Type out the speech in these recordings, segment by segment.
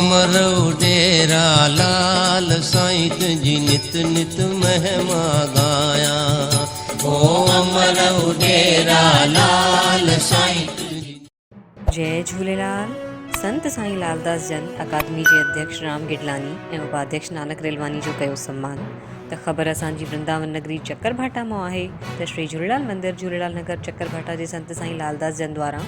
अमरऊ डेरा लाल साईं तुझी नित नित महिमा गाया। ओ अमरऊ डेरा लाल साईं। जय झूलेलाल। संत साईं लालदास जन अकादमी के अध्यक्ष राम गिडलानी ऐं उपाध्यक्ष नानक रेलवानी जो कयो सम्मान। त ख़बर असांजी वृंदावन नगरी चक्करभाटा में आहे त श्री झूलेलाल मंदिर झूलेलाल नगर चक्करभाटा के संत साईं लालदास जन द्वारा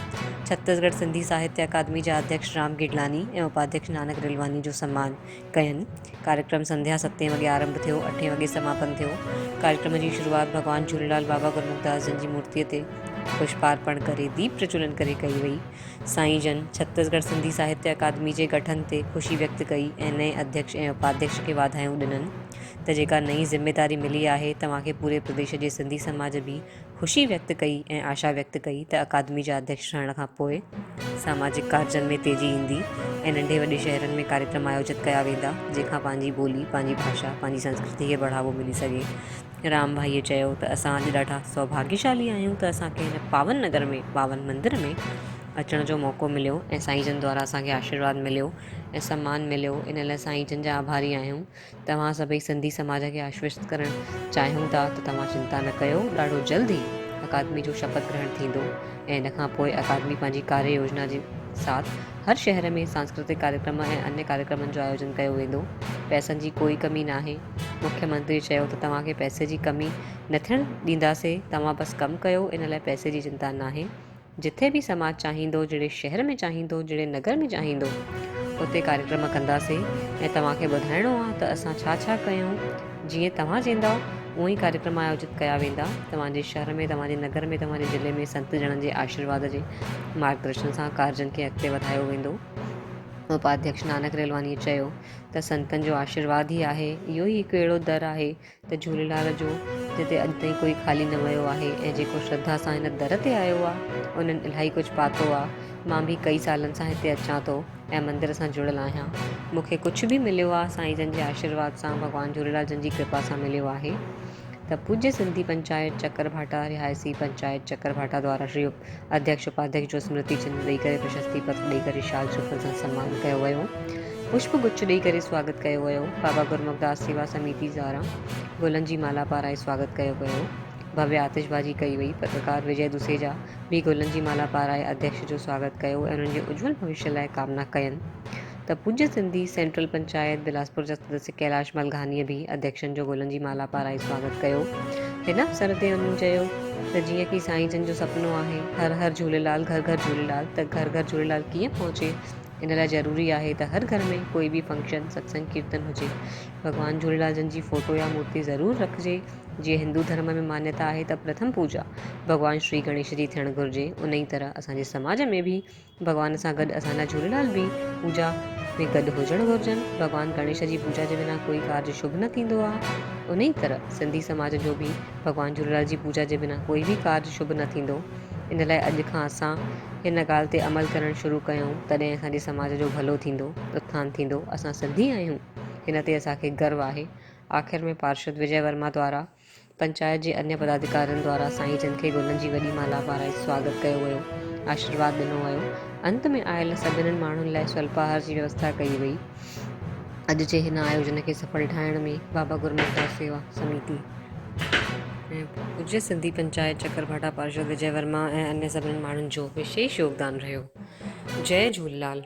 छत्तीसगढ़ सिंधी साहित्य अकादमी जा अध्यक्ष राम गिडलानी ऐं उपाध्यक्ष नानक रेलवानी जो सम्मान कयनि। कार्यक्रम संध्या 7 वगे आरंभ थियो, 8 वगे समापन थियो। कार्यक्रम की शुरुआत भगवान झूलेलाल बाबा गुरमुखदास जन की मूर्ति ते पुष्पार्पण करे दीप प्रज्वलन करे कई वई। साईं जन छत्तीसगढ़ सिंधी साहित्य अकादमी के गठन ते खुशी व्यक्त कई ऐं नए अध्यक्ष ऐं उपाध्यक्ष के वाधायूं ॾिननि त जेका नई जिम्मेदारी मिली आहे तव्हांखे पूरे प्रदेश के सिंधी समाज भी खुशी व्यक्त कई ऐं आशा व्यक्त कई त अकादमी जा अध्यक्ष रहण खां पोइ सामाजिक कार्जन में तेजी ईंदी ऐं नंढे वॾे शहरनि में कार्यक्रम आयोजित कया वेंदा जंहिंखां पंहिंजी ॿोली, पंहिंजी भाषा, पंहिंजी संस्कृति खे बढ़ावो मिली सघे। राम भाईअ चयो त असां अॼु ॾाढा सौभाग्यशाली आहियूं त असांखे हिन पावन नगर में, पावन मंदिर में अचण जो मौक़ो मिलियो ऐं साईं जन द्वारा असांखे आशीर्वाद मिलियो ऐं सम्मान मिलियो। इन लाइ साईं जन जा आभारी आहियूं। तव्हां सभई सिंधी समाज के आश्वस्त करणु चाहियूं था त तव्हां चिंता न कयो, ॾाढो जल्द ई अकादमी जो शपथ ग्रहण थींदो ऐं इन खां पोइ अकादमी पंहिंजी कार्य योजना जे साथ हर शहर में सांस्कृतिक कार्यक्रम ऐं अन्य कार्यक्रमनि जो आयोजन कयो वेंदो। पैसनि जी कोई कमी न आहे। मुख्यमंत्री चयो त तव्हांखे पैसे जी कमी न थियणु ॾींदासीं, तव्हां बसि कमु कयो, इन लाइ पैसे जी चिंता न आहे। जिथे भी समाज चाहींदो, जहिड़े शहर में चाहींदो, जहिड़े नगर में चाहींदो उते कार्यक्रम कंदासीं ऐं तव्हांखे ॿुधाइणो आहे त असां छा छा कयूं। जीअं तव्हां चवंदा उहो ई कार्यक्रम आयोजित कया वेंदा। तव्हांजे शहर में, तव्हांजे नगर में, तव्हांजे ज़िले में संत ॼणनि जे आशीर्वाद जे मार्गदर्शन सां कार्यनि खे अॻिते वधायो वेंदो। उपाध्यक्ष नानक रेलवानी चयो त संतनि जो आशीर्वाद ई आहे, इहो ई हिकु अहिड़ो दर आहे त झूलेलाल जो जिते अॼु ताईं कोई खाली न वियो आहे ऐं जेको श्रद्धा सां हिन दर ते आयो आहे उन्हनि इलाही कुझु पातो आहे। मां भी कई सालनि सां हिते अचां थो ऐं मंदर सां जुड़ियल आहियां। मूंखे कुझु भी मिलियो आहे साईं जन जे आशीर्वाद सां, भॻवान झूलेलाल जन जी कृपा सां मिलियो आहे। त पूज्य सिंधी पंचायत चक्करभाटा, रिहायसी पंचायत चक्करभाटा द्वारा श्री अध्यक्ष उपाध्यक्ष जो स्मृति चिन्ह ॾेई करे, प्रशस्ति पत्र ॾेई करे, शाल शुक्र सां सम्मान कयो वियो। पुष्प गुच्छ ॾेई करे स्वागत कयो वियो। बाबा गुरमुखदास सेवा समिति द्वारा गुलनि जी माला पाराए स्वागत कयो वियो। भव्य आतिशबाजी कई वई। पत्रकार विजय दुसेजा भी गुलनि जी माला पाराए अध्यक्ष जो स्वागत कयो ऐं उन्हनि जे उज्जवल भविष्य लाइ कामना कयनि। त पूज्य सिंधी सेंट्रल पंचायत बिलासपुर जा सदस्य कैलाश मलघानीअ भी अध्यक्षनि जो गुलनि जी माला पाराए स्वागत कयो। हिन अवसर ते उन्हनि चयो त जीअं कि साईं जन जो सपनो आहे हर हर झूलेलाल, घर घर झूलेलाल, त घर घर झूलेलाल कीअं पहुचे, इन लाइ ज़रूरी आहे त हर घर में कोई भी फंक्शन, सत्संग, कीर्तन हुजे। भगवान झूलेलाल जन जी फोटो या मूर्ति ज़रूरु रखिजे। जीअं हिंदू धर्म में मान्यता आहे त प्रथम पूजा भगवान श्री गणेश जी थियणु घुरिजे, उन ई तरह असांजे समाज में भी भगवान सां गॾु असांजा झूलेलाल भी पूजा में गॾु हुजणु घुरिजनि। भगवान गणेश जी पूजा जे बिना कोई कार्य शुभ न थींदो आहे। उन ई तरह सिंधी समाज जो भी भगवान झूलेलाल जी पूजा जे बिना कोई भी कार्य शुभ न थींदो। इन लाइ अॼु खां असां हिन ॻाल्हि ते अमल करणु शुरू कयूं, तॾहिं असांजे समाज जो भलो थींदो, उत्थान थींदो। असां सिंधी आहियूं, हिन ते असांखे गर्व आहे। आख़िर में पार्षद विजय वर्मा द्वारा पंचायत जे अन्य पदाधिकारियों द्वारा साईं जन खे गुलनि जी वॾी माला पाराए स्वागत कयो वियो, आशीर्वाद ॾिनो वियो। अंत में आयल सभिनी माण्हुनि लाइ स्वल्पाहार जी व्यवस्था कई वई। अॼु जे हिन आयोजन खे सफल ठाहिण में बाबा गुरमुखदास सेवा समिति ऐं पूज्य सिंधी पंचायत चक्करभाटा पार्षद विजय वर्मा ऐं अन्य सभिनी माण्हुनि जो विशेष योगदान रहियो। जय झूलेलाल।